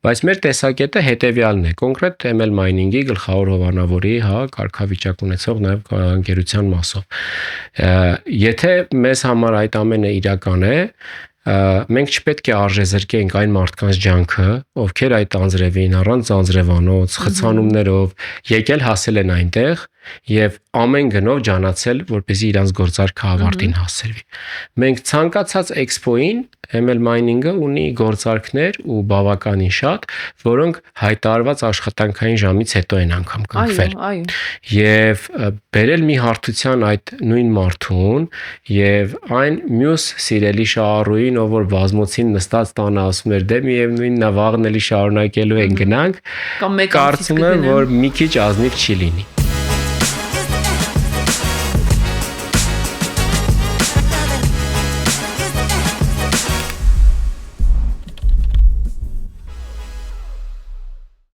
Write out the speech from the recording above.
Բայց մեր տեսակետը հետևյալն է, կոնկրետ ML mining-ի գլխավոր հովանավորի, կարգավիճակ ունեցող նաև գերության մասով։ Եթե մեզ համար այդ ամենը իրական է, մենք չպետք է արժեզրկենք այն մարդկանց ջանքը, ովքեր այդ անձրևին առանց անձրևանոց, խցանումներով եկել հասել են այնտեղ եւ ամեն գնով ջանացել, որպեսզի իրանց գործարքը ավարտին հասցրվի։ Մենք ցանկացած էքսպոին ML mining-ը ունի գործարքներ ու բավականին շատ, որոնք հայտարարված աշխատանքային ժամից հետո են անգամ կնքվել։ Եվ բերել մի հարթության այդ նույն մարդուն եւ այն մյուս սիրելի շահառուին, ով որ բազմոցին նստած տանը ասում էր դե միևնույնն է վաղն էլի շարունակելու են գնանք, կարծում եմ որ մի քիչ ազնիվ չի լինի։